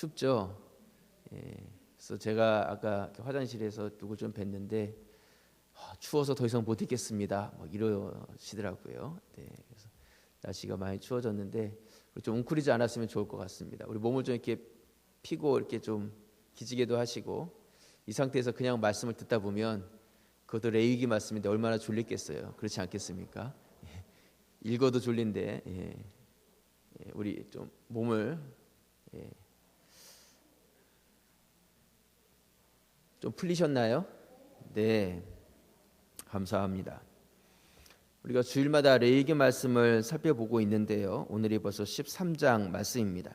춥죠. 그래서 제가 아까 화장실에서 누구 좀 뵀는데 추워서 더 이상 못 있겠습니다. 이러시더라고요. 그래서 날씨가 많이 추워졌는데 좀 웅크리지 않았으면 좋을 것 같습니다. 우리 몸을 좀 이렇게 피고 이렇게 좀 기지개도 하시고 이 상태에서 그냥 말씀을 듣다 보면 그것도 레위기 말씀인데 얼마나 졸리겠어요. 그렇지 않겠습니까? 읽어도 졸린데 우리 좀 몸을 좀 풀리셨나요? 네, 감사합니다. 우리가 주일마다 레위기 말씀을 살펴보고 있는데요. 오늘이 벌써 13장 말씀입니다.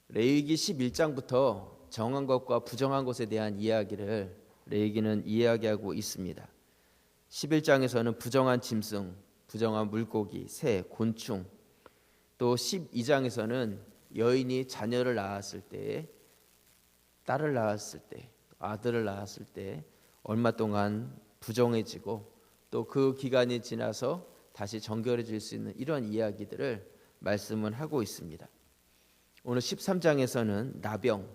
레위기 11장부터 정한 것과 부정한 것에 대한 이야기를 레위기는 이야기하고 있습니다. 11장에서는 부정한 짐승, 부정한 물고기, 새, 곤충, 또 12장에서는 여인이 자녀를 낳았을 때, 딸을 낳았을 때, 아들을 낳았을 때 얼마 동안 부정해지고 또 그 기간이 지나서 다시 정결해질 수 있는 이런 이야기들을 말씀을 하고 있습니다. 오늘 13장에서는 나병,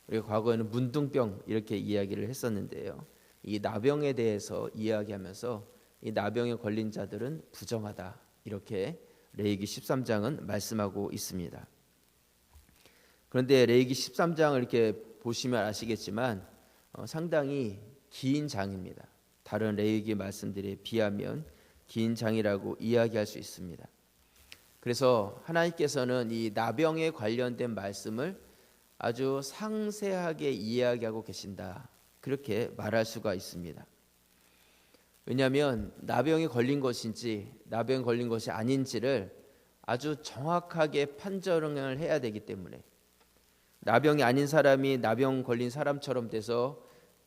우리가 과거에는 문둥병 이렇게 이야기를 했었는데요. 이 나병에 대해서 이야기하면서 이 나병에 걸린 자들은 부정하다 이렇게 레위기 13장은 말씀하고 있습니다. 그런데 레위기 13장을 이렇게 보시면 아시겠지만 상당히 긴 장입니다. 다른 레위기 말씀들에 비하면 긴 장이라고 이야기할 수 있습니다. 그래서 하나님께서는 이 나병에 관련된 말씀을 아주 상세하게 이야기하고 계신다. 그렇게 말할 수가 있습니다. 왜냐하면 나병에 걸린 것인지 나병에 걸린 것이 아닌지를 아주 정확하게 판정을 해야 되기 때문에 나병이 아닌 사람이 나병 걸린 사람처럼 돼서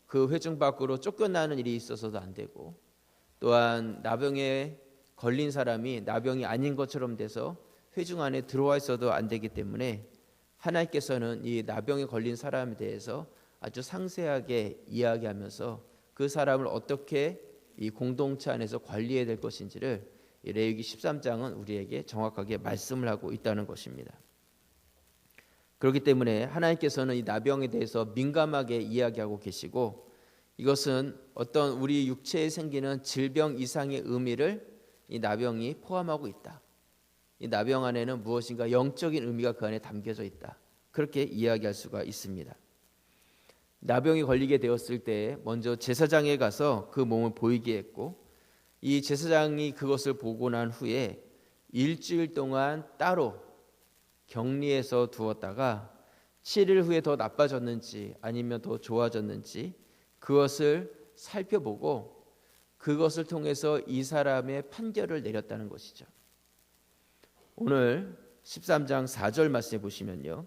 그 회중 밖으로 쫓겨나는 일이 있어서도 안 되고 또한 나병에 걸린 사람이 나병이 아닌 것처럼 돼서 회중 안에 들어와 있어도 안 되기 때문에 하나님께서는 이 나병에 걸린 사람에 대해서 아주 상세하게 이야기하면서 그 사람을 어떻게 이 공동체 안에서 관리해야 될 것인지를 레위기 13장은 우리에게 정확하게 말씀을 하고 있다는 것입니다. 그렇기 때문에 하나님께서는 이 나병에 대해서 민감하게 이야기하고 계시고 이것은 어떤 우리 육체에 생기는 질병 이상의 의미를 이 나병이 포함하고 있다. 이 나병 안에는 무엇인가 영적인 의미가 그 안에 담겨져 있다. 그렇게 이야기할 수가 있습니다. 나병이 걸리게 되었을 때 먼저 제사장에 가서 그 몸을 보이게 했고 이 제사장이 그것을 보고 난 후에 일주일 동안 따로 격리해서 두었다가 7일 후에 더 나빠졌는지 아니면 더 좋아졌는지 그것을 살펴보고 그것을 통해서 이 사람의 판결을 내렸다는 것이죠. 오늘 13장 4절 말씀해 보시면요.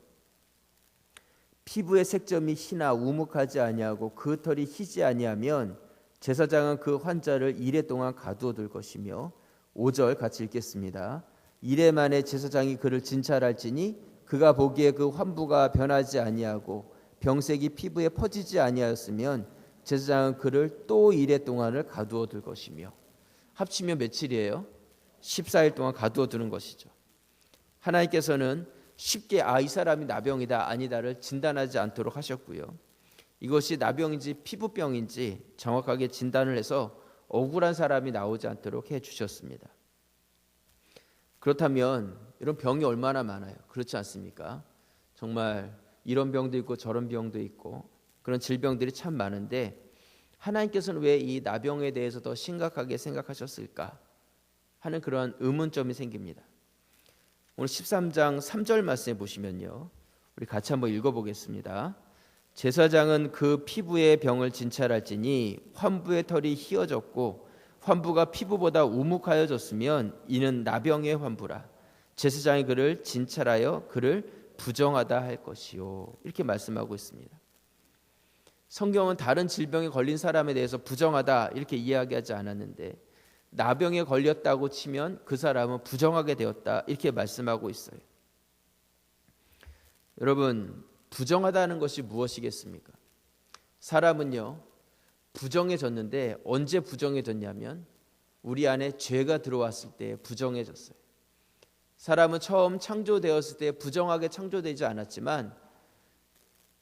피부의 색점이 희나 우묵하지 아니하고 그 털이 희지 아니하면 제사장은 그 환자를 이레 동안 가두어둘 것이며 5절 같이 읽겠습니다. 이레 만에 제사장이 그를 진찰할지니 그가 보기에 그 환부가 변하지 아니하고 병색이 피부에 퍼지지 아니하였으면 제사장은 그를 또 이레 동안을 가두어둘 것이며 합치면 며칠이에요? 14일 동안 가두어두는 것이죠. 하나님께서는 쉽게 이 사람이 나병이다 아니다를 진단하지 않도록 하셨고요. 이것이 나병인지 피부병인지 정확하게 진단을 해서 억울한 사람이 나오지 않도록 해주셨습니다. 그렇다면 이런 병이 얼마나 많아요. 그렇지 않습니까? 정말 이런 병도 있고 저런 병도 있고 그런 질병들이 참 많은데 하나님께서는 왜 이 나병에 대해서 더 심각하게 생각하셨을까 하는 그런 의문점이 생깁니다. 오늘 13장 3절 말씀해 보시면요. 우리 같이 한번 읽어보겠습니다. 제사장은 그 피부의 병을 진찰할지니 환부의 털이 희어졌고 환부가 피부보다 우묵하여졌으면 이는 나병의 환부라. 제사장이 그를 진찰하여 그를 부정하다 할 것이요. 이렇게 말씀하고 있습니다. 성경은 다른 질병에 걸린 사람에 대해서 부정하다 이렇게 이야기하지 않았는데 나병에 걸렸다고 치면 그 사람은 부정하게 되었다 이렇게 말씀하고 있어요. 여러분, 부정하다는 것이 무엇이겠습니까? 사람은요 부정해졌는데 언제 부정해졌냐면 우리 안에 죄가 들어왔을 때 부정해졌어요. 사람은 처음 창조되었을 때 부정하게 창조되지 않았지만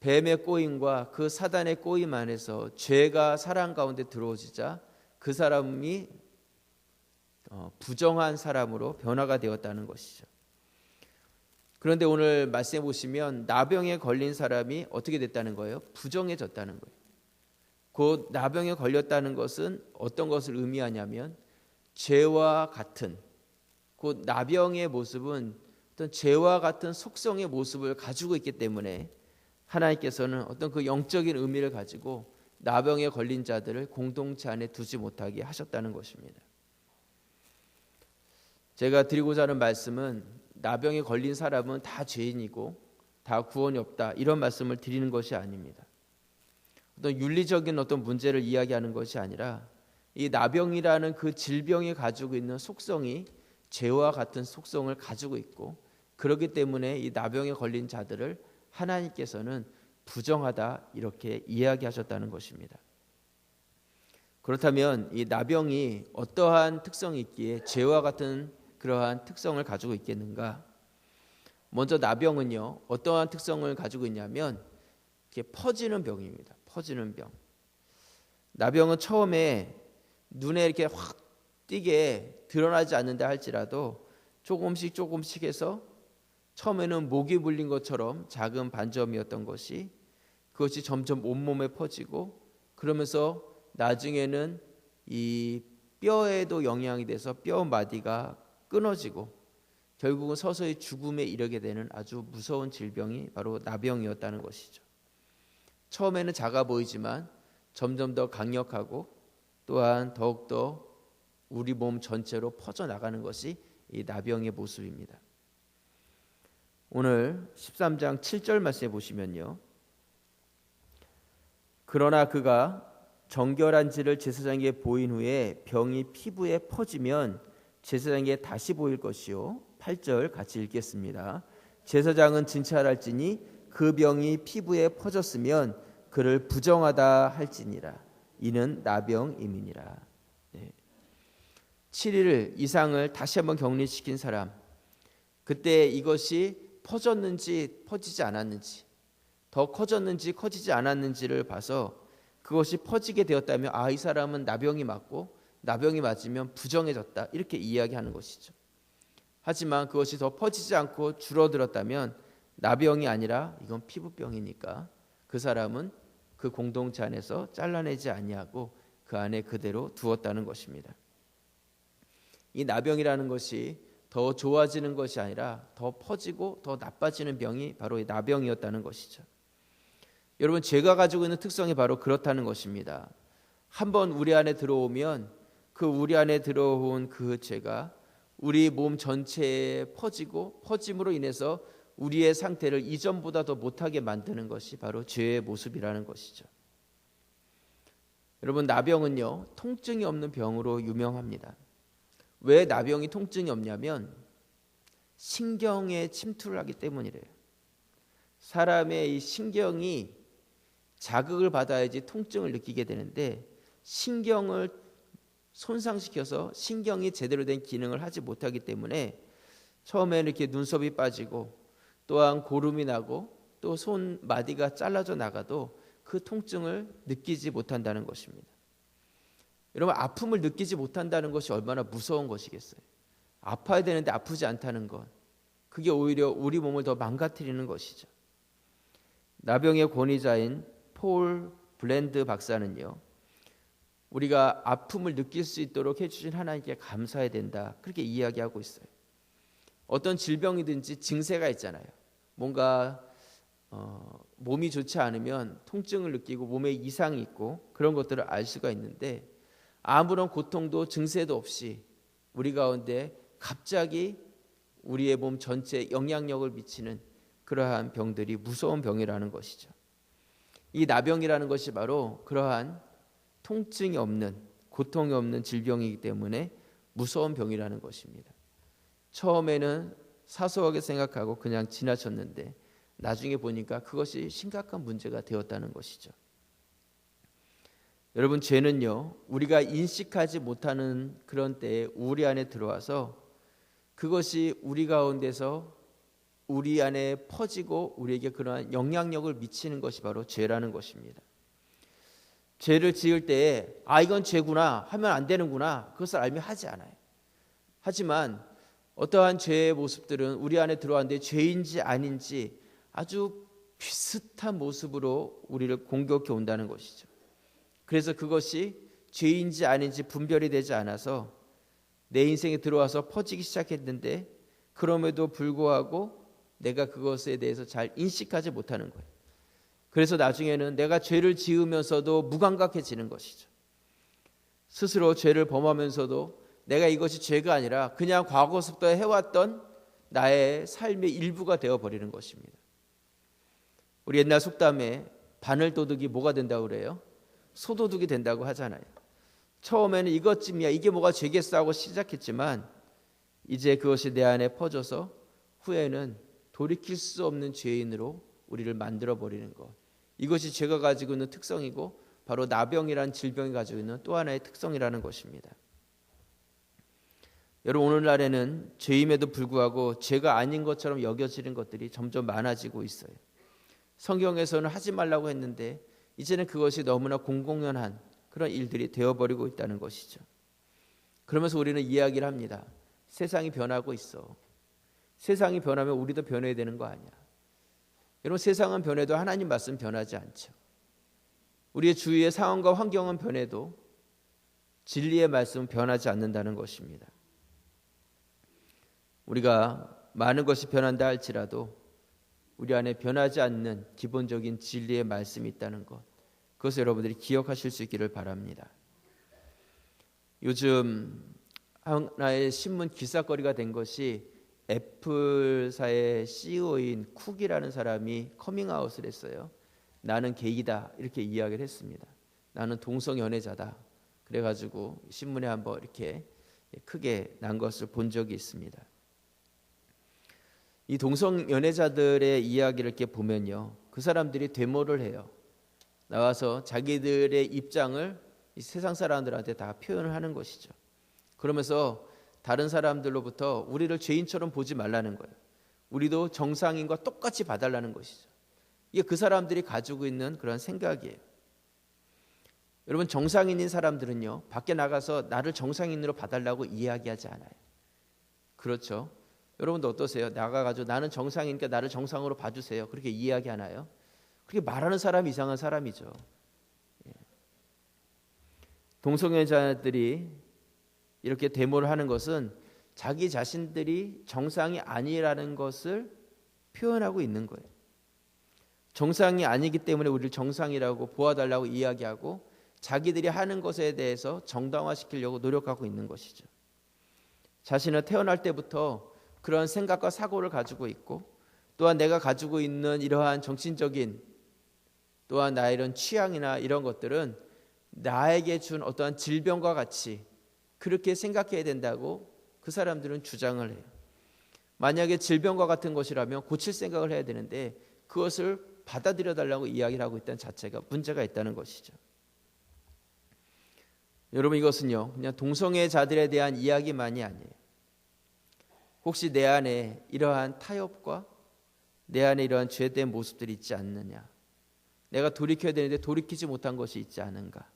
뱀의 꼬임과 그 사단의 꼬임 안에서 죄가 사람 가운데 들어오지자 그 사람이 부정한 사람으로 변화가 되었다는 것이죠. 그런데 오늘 말씀해 보시면 나병에 걸린 사람이 어떻게 됐다는 거예요? 부정해졌다는 거예요. 곧 나병에 걸렸다는 것은 어떤 것을 의미하냐면 죄와 같은, 곧 나병의 모습은 어떤 죄와 같은 속성의 모습을 가지고 있기 때문에 하나님께서는 어떤 그 영적인 의미를 가지고 나병에 걸린 자들을 공동체 안에 두지 못하게 하셨다는 것입니다. 제가 드리고자 하는 말씀은 나병에 걸린 사람은 다 죄인이고 다 구원이 없다, 이런 말씀을 드리는 것이 아닙니다. 어떤 윤리적인 어떤 문제를 이야기하는 것이 아니라 이 나병이라는 그 질병이 가지고 있는 속성이 죄와 같은 속성을 가지고 있고, 그렇기 때문에 이 나병에 걸린 자들을 하나님께서는 부정하다, 이렇게 이야기하셨다는 것입니다. 그렇다면 이 나병이 어떠한 특성이 있기에 죄와 같은 그러한 특성을 가지고 있겠는가? 먼저 나병은요, 어떠한 특성을 가지고 있냐면 이렇게 퍼지는 병입니다. 퍼지는 병. 나병은 처음에 눈에 이렇게 확 띄게 드러나지 않는다 할지라도 조금씩 해서 처음에는 모기 물린 것처럼 작은 반점이었던 것이 그것이 점점 온몸에 퍼지고, 그러면서 나중에는 이 뼈에도 영향이 돼서 뼈 마디가 끊어지고 결국은 서서히 죽음에 이르게 되는 아주 무서운 질병이 바로 나병이었다는 것이죠. 처음에는 작아 보이지만 점점 더 강력하고 또한 더욱더 우리 몸 전체로 퍼져나가는 것이 이 나병의 모습입니다. 오늘 13장 7절 말씀에 보시면요, 그러나 그가 정결한지를 제사장에게 보인 후에 병이 피부에 퍼지면 제사장에게 다시 보일 것이요. 8절 같이 읽겠습니다. 제사장은 진찰할지니 그 병이 피부에 퍼졌으면 그를 부정하다 할지니라. 이는 나병임이니라. 7일 이상을 다시 한번 격리시킨 사람, 그때 이것이 퍼졌는지 퍼지지 않았는지, 더 커졌는지 커지지 않았는지를 봐서 그것이 퍼지게 되었다면 이 사람은 나병이 맞고 나병이 맞으면 부정해졌다, 이렇게 이야기하는 것이죠. 하지만 그것이 더 퍼지지 않고 줄어들었다면 나병이 아니라 이건 피부병이니까 그 사람은 그 공동체 안에서 잘라내지 아니하고 그 안에 그대로 두었다는 것입니다. 이 나병이라는 것이 더 좋아지는 것이 아니라 더 퍼지고 더 나빠지는 병이 바로 이 나병이었다는 것이죠. 여러분, 죄가 가지고 있는 특성이 바로 그렇다는 것입니다. 한번 우리 안에 들어오면 그 우리 안에 들어온 그 죄가 우리 몸 전체에 퍼지고 퍼짐으로 인해서 우리의 상태를 이전보다 더 못하게 만드는 것이 바로 죄의 모습이라는 것이죠. 여러분, 나병은요, 통증이 없는 병으로 유명합니다. 왜 나병이 통증이 없냐면 신경에 침투를 하기 때문이래요. 사람의 이 신경이 자극을 받아야지 통증을 느끼게 되는데 신경을 손상시켜서 신경이 제대로 된 기능을 하지 못하기 때문에 처음에는 이렇게 눈썹이 빠지고 또한 고름이 나고 또 손마디가 잘라져 나가도 그 통증을 느끼지 못한다는 것입니다. 여러분, 아픔을 느끼지 못한다는 것이 얼마나 무서운 것이겠어요. 아파야 되는데 아프지 않다는 것, 그게 오히려 우리 몸을 더 망가뜨리는 것이죠. 나병의 권위자인 폴 블랜드 박사는요, 우리가 아픔을 느낄 수 있도록 해주신 하나님께 감사해야 된다, 그렇게 이야기하고 있어요. 어떤 질병이든지 증세가 있잖아요. 뭔가 몸이 좋지 않으면 통증을 느끼고 몸에 이상이 있고 그런 것들을 알 수가 있는데 아무런 고통도 증세도 없이 우리 가운데 갑자기 우리의 몸 전체에 영향력을 미치는 그러한 병들이 무서운 병이라는 것이죠. 이 나병이라는 것이 바로 그러한 통증이 없는, 고통이 없는 질병이기 때문에 무서운 병이라는 것입니다. 처음에는 사소하게 생각하고 그냥 지나쳤는데 나중에 보니까 그것이 심각한 문제가 되었다는 것이죠. 여러분, 죄는요, 우리가 인식하지 못하는 그런 때에 우리 안에 들어와서 그것이 우리 가운데서 우리 안에 퍼지고 우리에게 그러한 영향력을 미치는 것이 바로 죄라는 것입니다. 죄를 지을 때에 이건 죄구나, 하면 안 되는구나, 그것을 알면 하지 않아요. 하지만 어떠한 죄의 모습들은 우리 안에 들어왔는데 죄인지 아닌지 아주 비슷한 모습으로 우리를 공격해 온다는 것이죠. 그래서 그것이 죄인지 아닌지 분별이 되지 않아서 내 인생에 들어와서 퍼지기 시작했는데, 그럼에도 불구하고 내가 그것에 대해서 잘 인식하지 못하는 거예요. 그래서 나중에는 내가 죄를 지으면서도 무감각해지는 것이죠. 스스로 죄를 범하면서도 내가 이것이 죄가 아니라 그냥 과거부터 해왔던 나의 삶의 일부가 되어버리는 것입니다. 우리 옛날 속담에 바늘도둑이 뭐가 된다고 그래요? 소도둑이 된다고 하잖아요. 처음에는 이것쯤이야, 이게 뭐가 죄겠어 하고 시작했지만 이제 그것이 내 안에 퍼져서 후에는 돌이킬 수 없는 죄인으로 우리를 만들어버리는 것, 이것이 죄가 가지고 있는 특성이고 바로 나병이라는 질병이 가지고 있는 또 하나의 특성이라는 것입니다. 여러분, 오늘날에는 죄임에도 불구하고 죄가 아닌 것처럼 여겨지는 것들이 점점 많아지고 있어요. 성경에서는 하지 말라고 했는데 이제는 그것이 너무나 공공연한 그런 일들이 되어버리고 있다는 것이죠. 그러면서 우리는 이야기를 합니다. 세상이 변하고 있어. 세상이 변하면 우리도 변해야 되는 거 아니야. 여러분, 세상은 변해도 하나님 말씀 변하지 않죠. 우리의 주위의 상황과 환경은 변해도 진리의 말씀은 변하지 않는다는 것입니다. 우리가 많은 것이 변한다 할지라도 우리 안에 변하지 않는 기본적인 진리의 말씀이 있다는 것, 그것을 여러분들이 기억하실 수 있기를 바랍니다. 요즘 하나의 신문 기사거리가 된 것이 애플사의 CEO인 쿡이라는 사람이 커밍아웃을 했어요. 나는 게이다, 이렇게 이야기를 했습니다. 나는 동성연애자다. 그래가지고 신문에 한번 이렇게 크게 난 것을 본 적이 있습니다. 이 동성연애자들의 이야기를 이렇게 보면요, 그 사람들이 데모를 해요. 나와서 자기들의 입장을 이 세상 사람들한테 다 표현을 하는 것이죠. 그러면서 다른 사람들로부터 우리를 죄인처럼 보지 말라는 거예요. 우리도 정상인과 똑같이 봐달라는 것이죠. 이게 그 사람들이 가지고 있는 그런 생각이에요. 여러분, 정상인인 사람들은요, 밖에 나가서 나를 정상인으로 봐달라고 이야기하지 않아요. 그렇죠? 여러분도 어떠세요? 나가가지고 나는 정상이니까 나를 정상으로 봐주세요, 그렇게 이야기하나요? 그렇게 말하는 사람이 이상한 사람이죠. 동성애자들이 이렇게 데모를 하는 것은 자기 자신들이 정상이 아니라는 것을 표현하고 있는 거예요. 정상이 아니기 때문에 우리를 정상이라고 보아달라고 이야기하고 자기들이 하는 것에 대해서 정당화시키려고 노력하고 있는 것이죠. 자신은 태어날 때부터 그런 생각과 사고를 가지고 있고, 또한 내가 가지고 있는 이러한 정신적인, 또한 나의 이런 취향이나 이런 것들은 나에게 준 어떠한 질병과 같이 그렇게 생각해야 된다고 그 사람들은 주장을 해요. 만약에 질병과 같은 것이라면 고칠 생각을 해야 되는데 그것을 받아들여 달라고 이야기를 하고 있다는 자체가 문제가 있다는 것이죠. 여러분, 이것은요, 그냥 동성애자들에 대한 이야기만이 아니에요. 혹시 내 안에 이러한 타협과 내 안에 이러한 죄된 모습들이 있지 않느냐, 내가 돌이켜야 되는데 돌이키지 못한 것이 있지 않은가,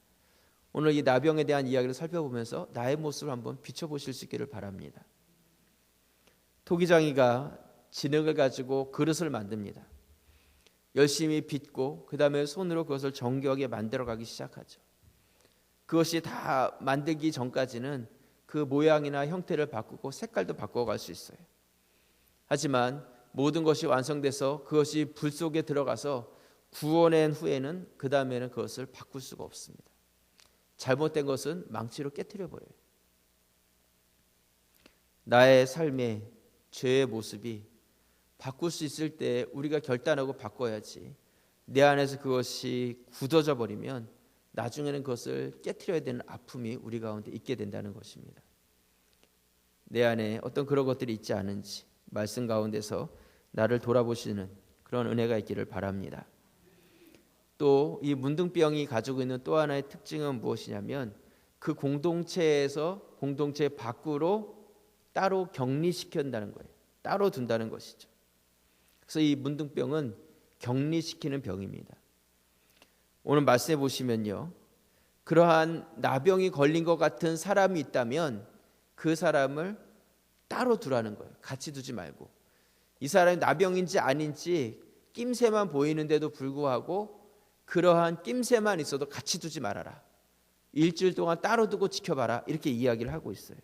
오늘 이 나병에 대한 이야기를 살펴보면서 나의 모습을 한번 비춰보실 수 있기를 바랍니다. 토기장이가 진흙을 가지고 그릇을 만듭니다. 열심히 빚고 그 다음에 손으로 그것을 정교하게 만들어가기 시작하죠. 그것이 다 만들기 전까지는 그 모양이나 형태를 바꾸고 색깔도 바꿔갈 수 있어요. 하지만 모든 것이 완성돼서 그것이 불 속에 들어가서 구워낸 후에는 그 다음에는 그것을 바꿀 수가 없습니다. 잘못된 것은 망치로 깨트려 버려요. 나의 삶의 죄의 모습이 바꿀 수 있을 때 우리가 결단하고 바꿔야지, 내 안에서 그것이 굳어져 버리면 나중에는 그것을 깨트려야 되는 아픔이 우리 가운데 있게 된다는 것입니다. 내 안에 어떤 그런 것들이 있지 않은지 말씀 가운데서 나를 돌아보시는 그런 은혜가 있기를 바랍니다. 또 이 문둥병이 가지고 있는 또 하나의 특징은 무엇이냐면 그 공동체에서 공동체 밖으로 따로 격리시킨다는 거예요. 따로 둔다는 것이죠. 그래서 이 문둥병은 격리시키는 병입니다. 오늘 말씀해 보시면요, 그러한 나병이 걸린 것 같은 사람이 있다면 그 사람을 따로 두라는 거예요. 같이 두지 말고. 이 사람이 나병인지 아닌지 낌새만 보이는데도 불구하고 그러한 낌새만 있어도 같이 두지 말아라. 일주일 동안 따로 두고 지켜봐라. 이렇게 이야기를 하고 있어요.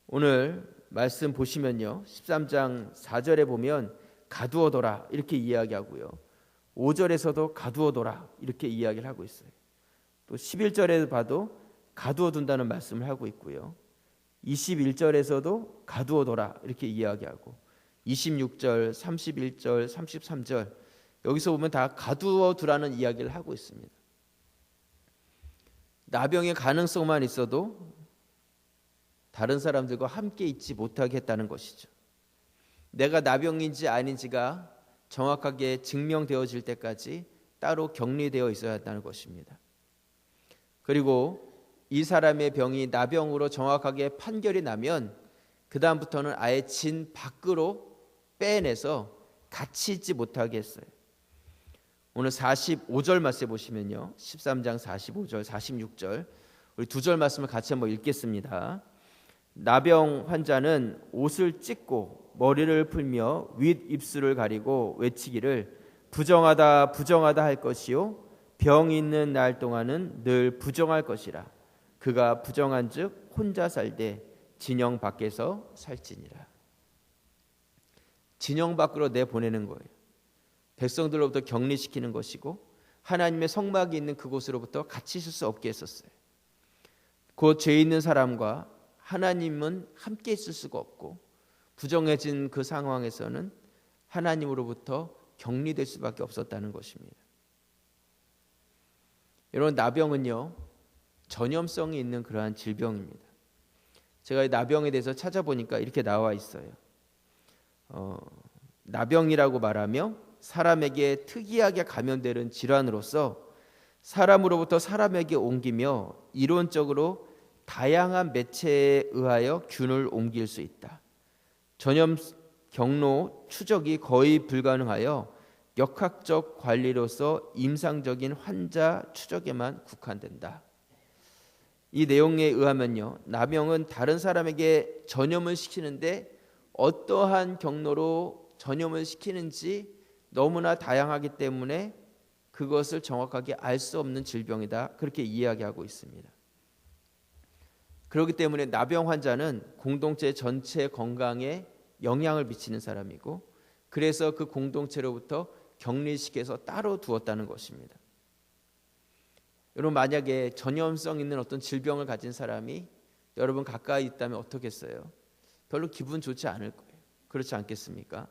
오늘 말씀 보시면요, 13장 4절에 보면 가두어둬라 이렇게 이야기하고요, 5절에서도 가두어둬라 이렇게 이야기를 하고 있어요. 또 11절에 봐도 가두어둔다는 말씀을 하고 있고요, 21절에서도 가두어둬라 이렇게 이야기하고 26절, 31절, 33절 여기서 보면 다 가두어두라는 이야기를 하고 있습니다. 나병의 가능성만 있어도 다른 사람들과 함께 있지 못하게 했다는 것이죠. 내가 나병인지 아닌지가 정확하게 증명되어질 때까지 따로 격리되어 있어야 한다는 것입니다. 그리고 이 사람의 병이 나병으로 정확하게 판결이 나면 그 다음부터는 아예 진 밖으로 빼내서 같이 있지 못하게 했어요. 오늘 45절 말씀 보시면요, 13장 45절, 46절 우리 두 절 말씀을 같이 한번 읽겠습니다. 나병 환자는 옷을 찢고 머리를 풀며 윗 입술을 가리고 외치기를 부정하다 부정하다 할 것이요 병이 있는 날 동안은 늘 부정할 것이라. 그가 부정한즉 혼자 살되 진영 밖에서 살지니라. 진영 밖으로 내보내는 거예요. 백성들로부터 격리시키는 것이고 하나님의 성막이 있는 그곳으로부터 같이 있을 수 없게 했었어요. 그 죄 있는 사람과 하나님은 함께 있을 수가 없고 부정해진 그 상황에서는 하나님으로부터 격리될 수밖에 없었다는 것입니다. 여러분, 나병은요 전염성이 있는 그러한 질병입니다. 제가 이 나병에 대해서 찾아보니까 이렇게 나와 있어요. 나병이라고 말하며 사람에게 특이하게 감염되는 질환으로서 사람으로부터 사람에게 옮기며 이론적으로 다양한 매체에 의하여 균을 옮길 수 있다. 전염 경로 추적이 거의 불가능하여 역학적 관리로서 임상적인 환자 추적에만 국한된다. 이 내용에 의하면요, 나병은 다른 사람에게 전염을 시키는데 어떠한 경로로 전염을 시키는지 너무나 다양하기 때문에 그것을 정확하게 알 수 없는 질병이다. 그렇게 이야기하고 있습니다. 그렇기 때문에 나병 환자는 공동체 전체 건강에 영향을 미치는 사람이고 그래서 그 공동체로부터 격리시켜서 따로 두었다는 것입니다. 여러분, 만약에 전염성 있는 어떤 질병을 가진 사람이 여러분 가까이 있다면 어떻겠어요? 별로 기분 좋지 않을 거예요. 그렇지 않겠습니까?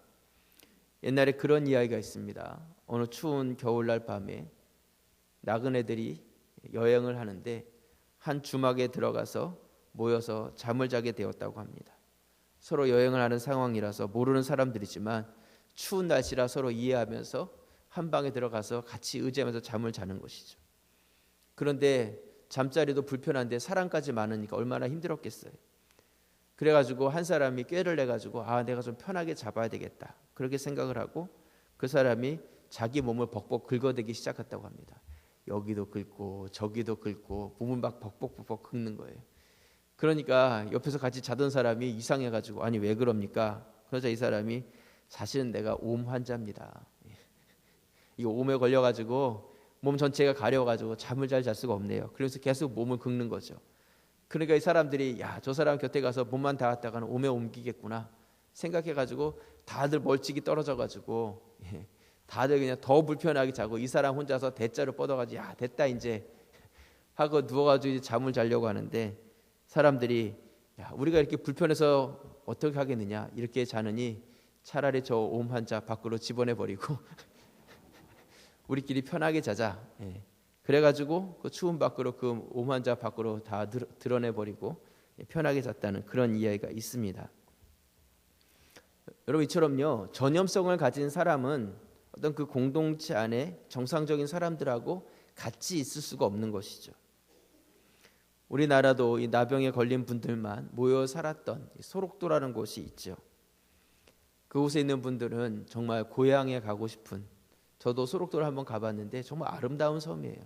옛날에 그런 이야기가 있습니다. 어느 추운 겨울날 밤에 나그네들이 여행을 하는데 한 주막에 들어가서 모여서 잠을 자게 되었다고 합니다. 서로 여행을 하는 상황이라서 모르는 사람들이지만 추운 날씨라 서로 이해하면서 한 방에 들어가서 같이 의지하면서 잠을 자는 것이죠. 그런데 잠자리도 불편한데 사람까지 많으니까 얼마나 힘들었겠어요. 그래가지고 한 사람이 꾀를 내가지고 내가 좀 편하게 잡아야 되겠다 그렇게 생각을 하고 그 사람이 자기 몸을 벅벅 긁어대기 시작했다고 합니다. 여기도 긁고 저기도 긁고 몸을 막 벅벅 긁는 거예요. 그러니까 옆에서 같이 자던 사람이 이상해가지고 아니 왜 그럽니까? 그러자 이 사람이 사실은 내가 옴 환자입니다. 이 옴에 걸려가지고 몸 전체가 가려가지고 잠을 잘 잘 수가 없네요. 그래서 계속 몸을 긁는 거죠. 그러니까 이 사람들이 저 사람 곁에 가서 몸만 닿았다가는 옴에 옮기겠구나 생각해가지고 다들 멀찍이 떨어져가지고 다들 그냥 더 불편하게 자고 이 사람 혼자서 대자로 뻗어가지고 됐다 이제 하고 누워가지고 이제 잠을 자려고 하는데 사람들이 우리가 이렇게 불편해서 어떻게 하겠느냐 이렇게 자느니 차라리 저 옴 환자 밖으로 집어내버리고 우리끼리 편하게 자자. 그래가지고 그 추운 밖으로 그 옴 환자 밖으로 다 드러내버리고 편하게 잤다는 그런 이야기가 있습니다. 여러분, 이처럼요 전염성을 가진 사람은 어떤 그 공동체 안에 정상적인 사람들하고 같이 있을 수가 없는 것이죠. 우리나라도 이 나병에 걸린 분들만 모여 살았던 소록도라는 곳이 있죠. 그곳에 있는 분들은 정말 고향에 가고 싶은, 저도 소록도를 한번 가봤는데 정말 아름다운 섬이에요.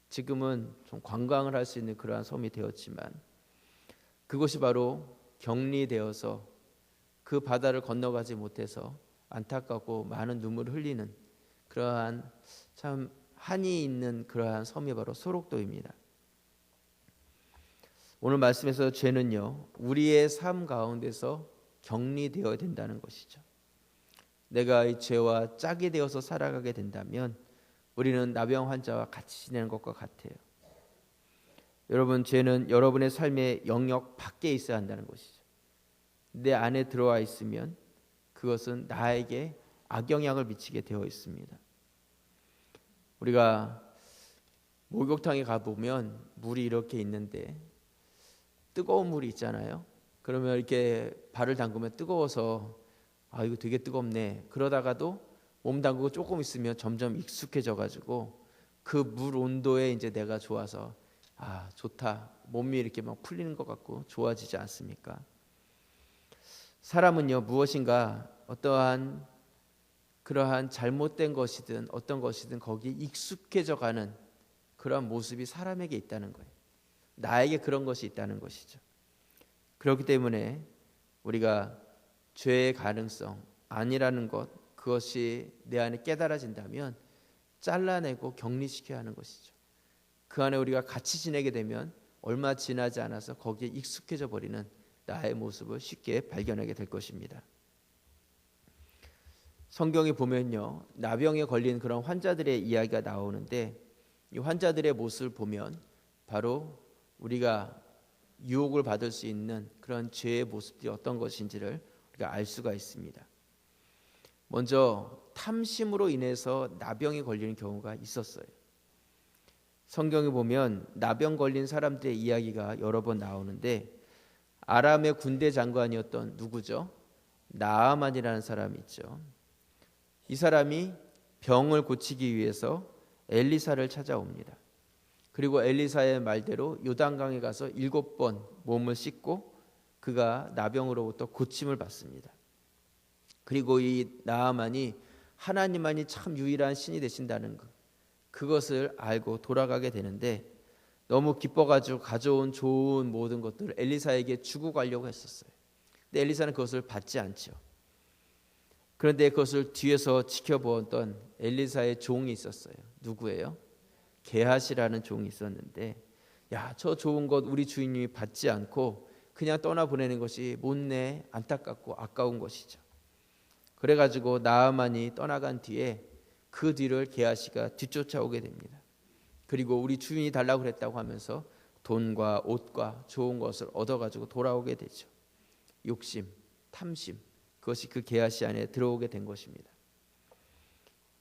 지금은 좀 관광을 할 수 있는 그러한 섬이 되었지만 그곳이 바로 격리되어서 그 바다를 건너가지 못해서 안타깝고 많은 눈물을 흘리는 그러한 참 한이 있는 그러한 섬이 바로 소록도입니다. 오늘 말씀에서 죄는요, 우리의 삶 가운데서 격리되어야 된다는 것이죠. 내가 이 죄와 짝이 되어서 살아가게 된다면 우리는 나병 환자와 같이 지내는 것과 같아요. 여러분, 죄는 여러분의 삶의 영역 밖에 있어야 한다는 것이죠. 내 안에 들어와 있으면 그것은 나에게 악영향을 미치게 되어 있습니다. 우리가 목욕탕에 가보면 물이 이렇게 있는데 뜨거운 물이 있잖아요. 그러면 이렇게 발을 담그면 뜨거워서 이거 되게 뜨겁네. 그러다가도 몸 담그고 조금 있으면 점점 익숙해져 가지고 그 물 온도에 이제 내가 좋아서 좋다. 몸이 이렇게 막 풀리는 것 같고 좋아지지 않습니까? 사람은요, 무엇인가 어떠한 그러한 잘못된 것이든 어떤 것이든 거기에 익숙해져 가는 그런 모습이 사람에게 있다는 거예요. 나에게 그런 것이 있다는 것이죠. 그렇기 때문에 우리가 죄의 가능성 아니라는 것, 그것이 내 안에 깨달아진다면 잘라내고 격리시켜야 하는 것이죠. 그 안에 우리가 같이 지내게 되면 얼마 지나지 않아서 거기에 익숙해져 버리는 나의 모습을 쉽게 발견하게 될 것입니다. 성경에 보면요, 나병에 걸린 그런 환자들의 이야기가 나오는데 이 환자들의 모습을 보면 바로 우리가 유혹을 받을 수 있는 그런 죄의 모습들이 어떤 것인지를 우리가 알 수가 있습니다. 먼저 탐심으로 인해서 나병에 걸리는 경우가 있었어요. 성경에 보면 나병 걸린 사람들의 이야기가 여러 번 나오는데 아람의 군대 장관이었던 누구죠? 나아만이라는 사람이 있죠. 이 사람이 병을 고치기 위해서 엘리사를 찾아옵니다. 그리고 엘리사의 말대로 요단강에 가서 7번 몸을 씻고 그가 나병으로부터 고침을 받습니다. 그리고 이 나아만이 하나님만이 참 유일한 신이 되신다는 것, 그것을 알고 돌아가게 되는데 너무 기뻐가지고 가져온 좋은 모든 것들을 엘리사에게 주고 가려고 했었어요. 근데 엘리사는 그것을 받지 않죠. 그런데 그것을 뒤에서 지켜보던 엘리사의 종이 있었어요. 누구예요? 게하시라는 종이 있었는데, 저 좋은 것 우리 주인님이 받지 않고 그냥 떠나보내는 것이 못내 안타깝고 아까운 것이죠. 그래가지고 나아만이 떠나간 뒤에 그 뒤를 게하시가 뒤쫓아오게 됩니다. 그리고 우리 주인이 달라고 그랬다고 하면서 돈과 옷과 좋은 것을 얻어가지고 돌아오게 되죠. 욕심, 탐심, 그것이 그 게하시 안에 들어오게 된 것입니다.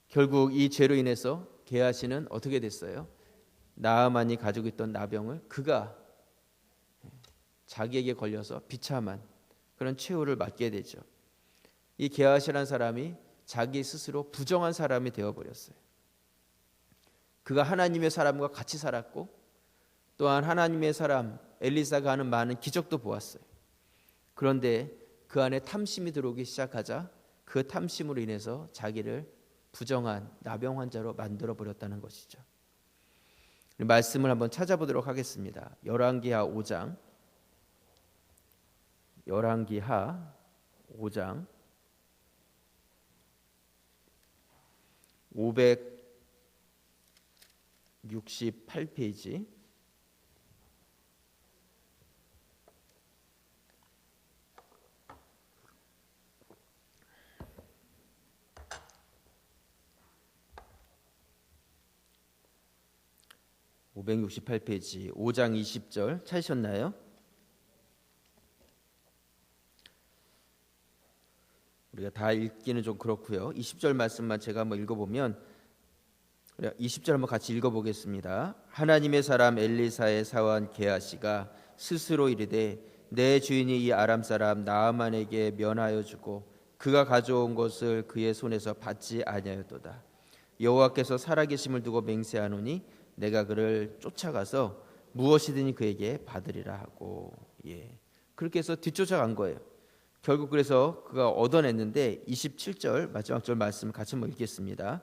결국 이 죄로 인해서 게하시는 어떻게 됐어요? 나아만이 가지고 있던 나병을 그가 자기에게 걸려서 비참한 그런 최후를 맞게 되죠. 이 게하시라는 사람이 자기 스스로 부정한 사람이 되어버렸어요. 그가 하나님의 사람과 같이 살았고 또한 하나님의 사람 엘리사가 하는 많은 기적도 보았어요. 그런데 그 안에 탐심이 들어오기 시작하자 그 탐심으로 인해서 자기를 부정한 나병 환자로 만들어버렸다는 것이죠. 말씀을 한번 찾아보도록 하겠습니다. 열왕기하 5장 568페이지 (568페이지) 5장 20절 찾으셨나요? 우리가 다 읽기는 좀 그렇고요. 20절 말씀만 제가 한번 읽어보면 20절 한번 같이 읽어보겠습니다. 하나님의 사람 엘리사의 사원 게하시가 스스로 이르되 내 주인이 이 아람 사람 나아만에게 면하여 주고 그가 가져온 것을 그의 손에서 받지 아니하였도다. 여호와께서 살아계심을 두고 맹세하노니 내가 그를 쫓아가서 무엇이든지 그에게 받으리라 하고. 그렇게 해서 뒤쫓아간 거예요. 결국 그래서 그가 얻어냈는데 27절 마지막 절 말씀 같이 한번 읽겠습니다.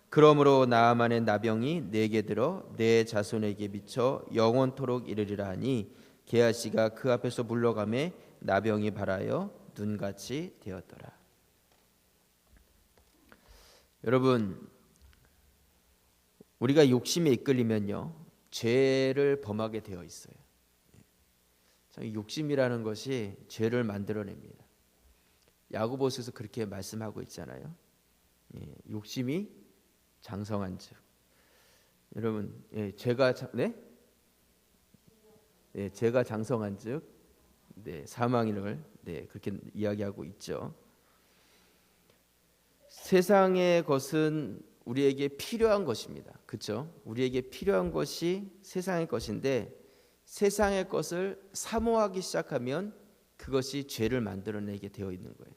그러므로 나아만의 나병이 내게 들어 내 자손에게 미쳐 영원토록 이르리라 하니 게하시가 그 앞에서 물러가매 나병이 발하여 눈같이 되었더라. 여러분, 우리가 욕심에 이끌리면요 죄를 범하게 되어 있어요. 욕심이라는 것이 죄를 만들어냅니다. 야고보서에서 그렇게 말씀하고 있잖아요. 욕심이 장성한즉. 여러분, 죄가 죄가 장성한즉 사망을 그렇게 이야기하고 있죠. 세상의 것은 우리에게 필요한 것입니다. 그렇죠? 우리에게 필요한 것이 세상의 것인데 세상의 것을 사모하기 시작하면 그것이 죄를 만들어내게 되어 있는 거예요.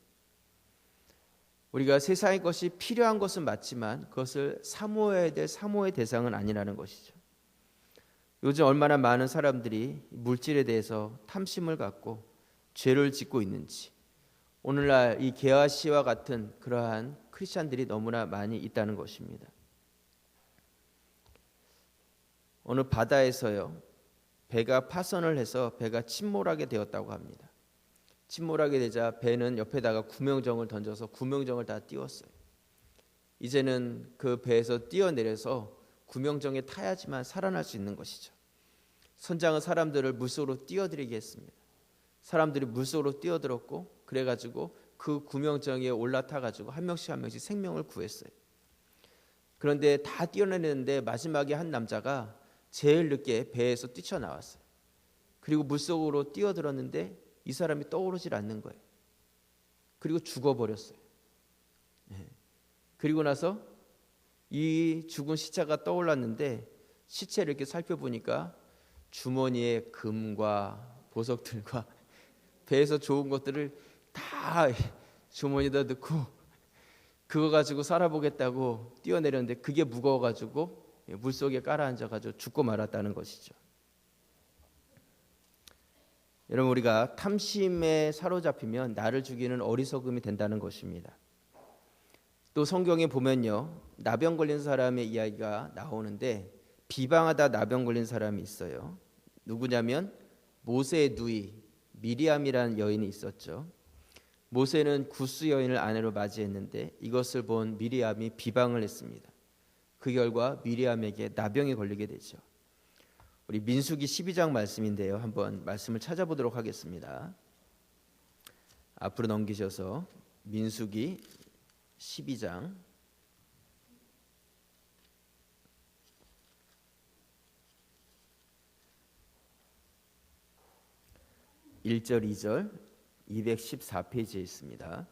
우리가 세상의 것이 필요한 것은 맞지만 그것을 사모해야 될 사모의 대상은 아니라는 것이죠. 요즘 얼마나 많은 사람들이 물질에 대해서 탐심을 갖고 죄를 짓고 있는지, 오늘날 이 게하 씨와 같은 그러한 크리스찬들이 너무나 많이 있다는 것입니다. 어느 바다에서요 배가 파손을 해서 배가 침몰하게 되었다고 합니다. 침몰하게 되자 배는 옆에다가 구명정을 던져서 구명정을 다 띄웠어요. 이제는 그 배에서 뛰어내려서 구명정에 타야지만 살아날 수 있는 것이죠. 선장은 사람들을 물속으로 뛰어들이게 했습니다. 사람들이 물속으로 뛰어들었고 그래가지고 그 구명정에 올라타가지고 한 명씩 생명을 구했어요. 그런데 다 뛰어내렸는데 마지막에 한 남자가 제일 늦게 배에서 뛰쳐나왔어요. 그리고 물속으로 뛰어들었는데 이 사람이 떠오르질 않는 거예요. 그리고 죽어버렸어요. 그리고 나서 이 죽은 시체가 떠올랐는데 시체를 이렇게 살펴보니까 주머니에 금과 보석들과 배에서 좋은 것들을 다 주머니에다 넣고 그거 가지고 살아보겠다고 뛰어내렸는데 그게 무거워가지고 물속에 깔아앉아가지고 죽고 말았다는 것이죠. 여러분, 우리가 탐심에 사로잡히면 나를 죽이는 어리석음이 된다는 것입니다. 또 성경에 보면요 나병 걸린 사람의 이야기가 나오는데 비방하다 나병 걸린 사람이 있어요. 누구냐면 모세의 누이 미리암이라는 여인이 있었죠. 모세는 구스 여인을 아내로 맞이했는데 이것을 본 미리암이 비방을 했습니다. 그 결과 미리암에게 나병이 걸리게 되죠. 우리 민수기 12장 말씀인데요. 한번 말씀을 찾아보도록 하겠습니다. 앞으로 넘기셔서 민수기 12장 1절 2절 214페이지에 있습니다.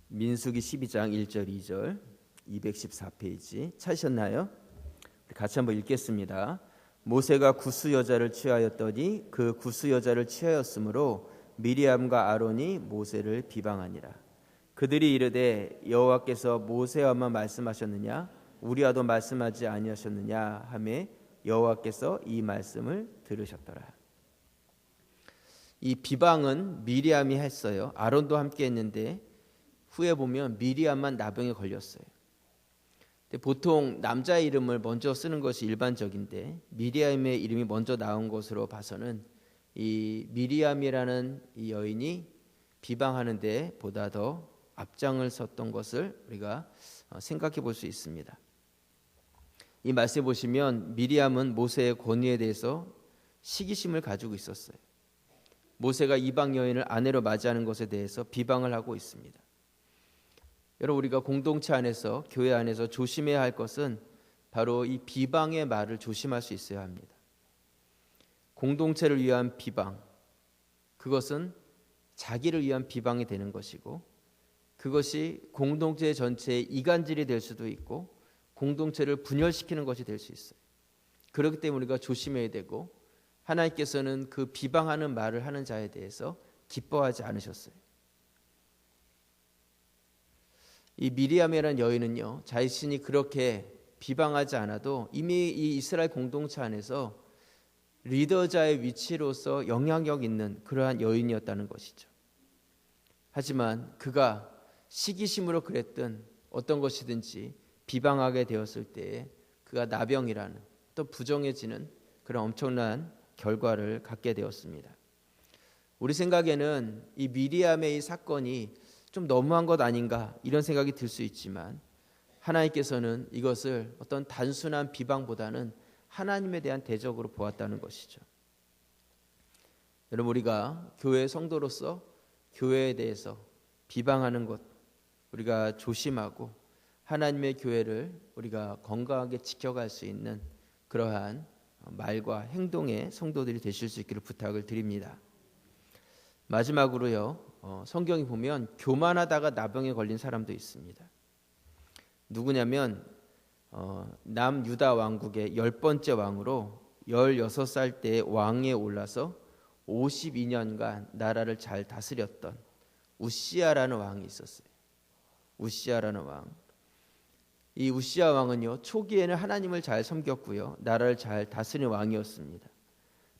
민수기 12장 1절 2절 214페이지 찾으셨나요? 같이 한번 읽겠습니다. 모세가 구스 여자를 취하였더니 그 구스 여자를 취하였으므로 미리암과 아론이 모세를 비방하니라. 그들이 이르되 여호와께서 모세와만 말씀하셨느냐 우리와도 말씀하지 아니하셨느냐 하매 여호와께서 이 말씀을 들으셨더라. 이 비방은 미리암이 했어요. 아론도 함께 했는데 후에 보면 미리암만 나병에 걸렸어요. 보통 남자의 이름을 먼저 쓰는 것이 일반적인데 미리암의 이름이 먼저 나온 것으로 봐서는 이 미리암이라는 이 여인이 비방하는 데 보다 더 앞장을 섰던 것을 우리가 생각해 볼 수 있습니다. 이 말씀에 보시면 미리암은 모세의 권위에 대해서 시기심을 가지고 있었어요. 모세가 이방 여인을 아내로 맞이하는 것에 대해서 비방을 하고 있습니다. 여러분, 우리가 공동체 안에서 교회 안에서 조심해야 할 것은 바로 이 비방의 말을 조심할 수 있어야 합니다. 공동체를 위한 비방, 그것은 자기를 위한 비방이 되는 것이고 그것이 공동체 전체의 이간질이 될 수도 있고 공동체를 분열시키는 것이 될 수 있어요. 그렇기 때문에 우리가 조심해야 되고 하나님께서는 그 비방하는 말을 하는 자에 대해서 기뻐하지 않으셨어요. 이 미리암이라는 여인은요 자신이 그렇게 비방하지 않아도 이미 이 이스라엘 공동체 안에서 리더자의 위치로서 영향력 있는 그러한 여인이었다는 것이죠. 하지만 그가 시기심으로 그랬던 어떤 것이든지 비방하게 되었을 때에 그가 나병이라는 또 부정해지는 그런 엄청난 결과를 갖게 되었습니다. 우리 생각에는 이 미리암의 이 사건이 좀 너무한 것 아닌가 이런 생각이 들 수 있지만 하나님께서는 이것을 어떤 단순한 비방보다는 하나님에 대한 대적으로 보았다는 것이죠. 여러분, 우리가 교회 성도로서 교회에 대해서 비방하는 것 우리가 조심하고 하나님의 교회를 우리가 건강하게 지켜갈 수 있는 그러한 말과 행동의 성도들이 되실 수 있기를 부탁을 드립니다. 마지막으로요, 성경이 보면 교만하다가 나병에 걸린 사람도 있습니다. 누구냐면 남유다 왕국의 10번째 왕으로 16살 때 왕에 올라서 52년간 나라를 잘 다스렸던 우시야라는 왕이 있었어요. 우시야라는 왕. 이 우시야 왕은요, 초기에는 하나님을 잘 섬겼고요, 나라를 잘 다스리는 왕이었습니다.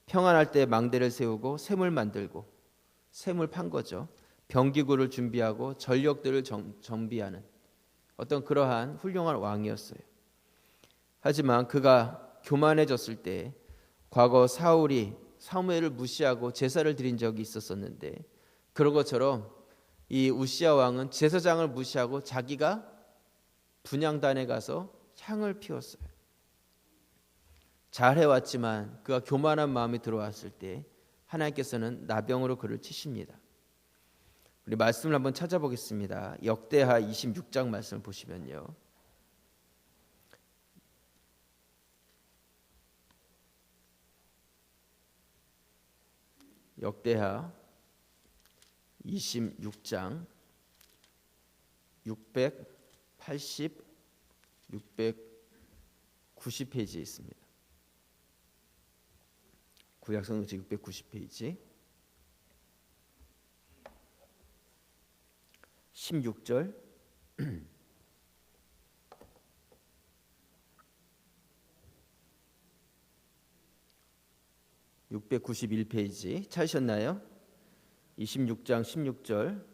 평안할 때 망대를 세우고 샘을 만들고, 샘을 판 거죠. 병기구를 준비하고 전력들을 정비하는 어떤 그러한 훌륭한 왕이었어요. 하지만 그가 교만해졌을 때 과거 사울이 사무엘을 무시하고 제사를 드린 적이 있었었는데, 그런 것처럼 이 우시야 왕은 제사장을 무시하고 자기가 분향단에 가서 향을 피웠어요. 잘해왔지만 그가 교만한 마음이 들어왔을 때 하나님께서는 나병으로 그를 치십니다. 우리 말씀을 한번 찾아보겠습니다. 역대하 26장 말씀을 보시면요, 역대하 26장 680, 690페이지에 있습니다. 구약성경 690페이지 16절 691페이지 찾으셨나요? 26장 16절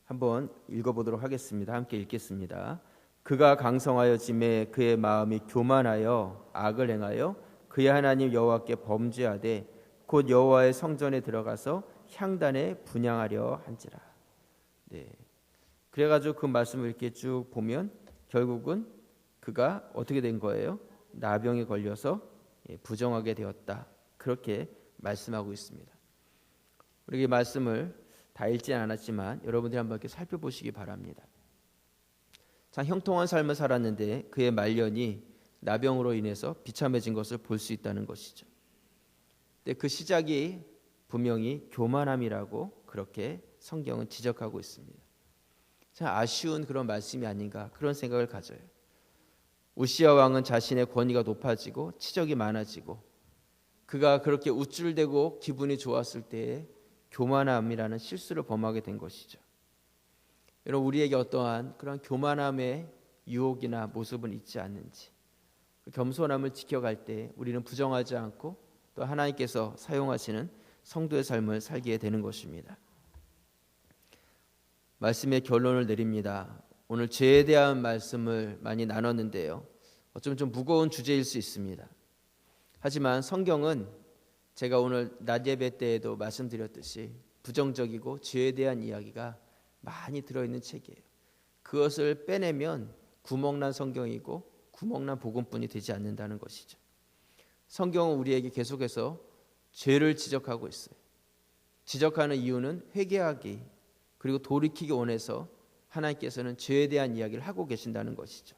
한번 읽어보도록 하겠습니다. 함께 읽겠습니다. 그가 강성하여짐에 그의 마음이 교만하여 악을 행하여 그의 하나님 여호와께 범죄하되 곧 여호와의 성전에 들어가서 향단에 분향하려 한지라. 네. 그래가지고 그 말씀을 이렇게 쭉 보면 결국은 그가 어떻게 된 거예요? 나병에 걸려서 부정하게 되었다. 그렇게 말씀하고 있습니다. 우리 이 말씀을 다 읽지는 않았지만 여러분들이 한번 이렇게 살펴보시기 바랍니다. 참 형통한 삶을 살았는데 그의 말년이 나병으로 인해서 비참해진 것을 볼 수 있다는 것이죠. 근데 그 시작이 분명히 교만함이라고 그렇게 성경은 지적하고 있습니다. 참 아쉬운 그런 말씀이 아닌가 그런 생각을 가져요. 우시야 왕은 자신의 권위가 높아지고 치적이 많아지고 그가 그렇게 우쭐대고 기분이 좋았을 때에 교만함이라는 실수를 범하게 된 것이죠. 여러분, 우리에게 어떠한 그런 교만함의 유혹이나 모습은 있지 않는지, 겸손함을 지켜갈 때 우리는 부정하지 않고 또 하나님께서 사용하시는 성도의 삶을 살게 되는 것입니다. 말씀의 결론을 내립니다. 오늘 죄에 대한 말씀을 많이 나눴는데요, 어쩌면 좀 무거운 주제일 수 있습니다. 하지만 성경은 제가 오늘 낮 예배 때에도 말씀드렸듯이 부정적이고 죄에 대한 이야기가 많이 들어있는 책이에요. 그것을 빼내면 구멍난 성경이고 구멍난 복음뿐이 되지 않는다는 것이죠. 성경은 우리에게 계속해서 죄를 지적하고 있어요. 지적하는 이유는 회개하기 그리고 돌이키기 원해서 하나님께서는 죄에 대한 이야기를 하고 계신다는 것이죠.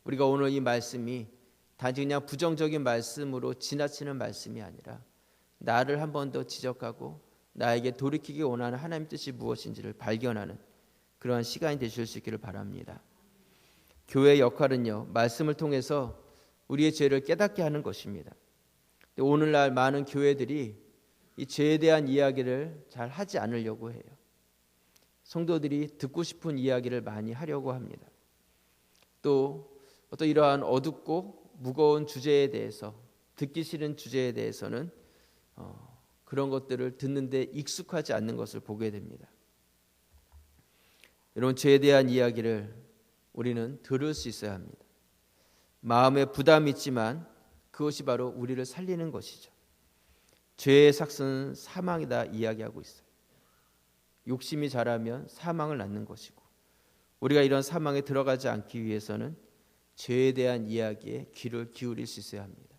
우리가 오늘 이 말씀이 단지 그냥 부정적인 말씀으로 지나치는 말씀이 아니라 나를 한 번 더 지적하고 나에게 돌이키기 원하는 하나님 뜻이 무엇인지를 발견하는 그러한 시간이 되실 수 있기를 바랍니다. 교회의 역할은요, 말씀을 통해서 우리의 죄를 깨닫게 하는 것입니다. 오늘날 많은 교회들이 이 죄에 대한 이야기를 잘 하지 않으려고 해요. 성도들이 듣고 싶은 이야기를 많이 하려고 합니다. 또 이러한 어둡고 무거운 주제에 대해서 듣기 싫은 주제에 대해서는 그런 것들을 듣는데 익숙하지 않는 것을 보게 됩니다. 여러분, 죄에 대한 이야기를 우리는 들을 수 있어야 합니다. 마음에 부담이 있지만 그것이 바로 우리를 살리는 것이죠. 죄의 삭은 사망이다 이야기하고 있어요. 욕심이 자라면 사망을 낳는 것이고, 우리가 이런 사망에 들어가지 않기 위해서는 죄에 대한 이야기에 귀를 기울일 수 있어야 합니다.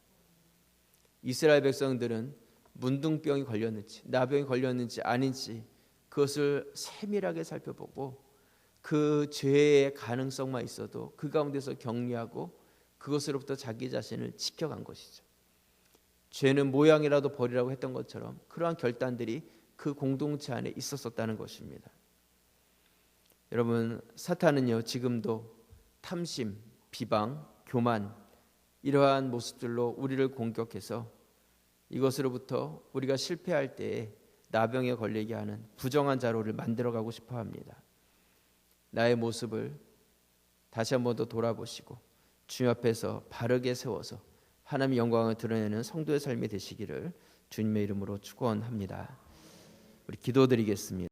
이스라엘 백성들은 문둥병이 걸렸는지 나병이 걸렸는지 아닌지 그것을 세밀하게 살펴보고 그 죄의 가능성만 있어도 그 가운데서 격리하고 그것으로부터 자기 자신을 지켜간 것이죠. 죄는 모양이라도 버리라고 했던 것처럼 그러한 결단들이 그 공동체 안에 있었었다는 것입니다. 여러분, 사탄은요 지금도 탐심, 비방, 교만 이러한 모습들로 우리를 공격해서 이것으로부터 우리가 실패할 때에 나병에 걸리게 하는 부정한 자로를 만들어가고 싶어 합니다. 나의 모습을 다시 한번 더 돌아보시고 주님 앞에서 바르게 세워서 하나님의 영광을 드러내는 성도의 삶이 되시기를 주님의 이름으로 축원합니다. 우리 기도드리겠습니다.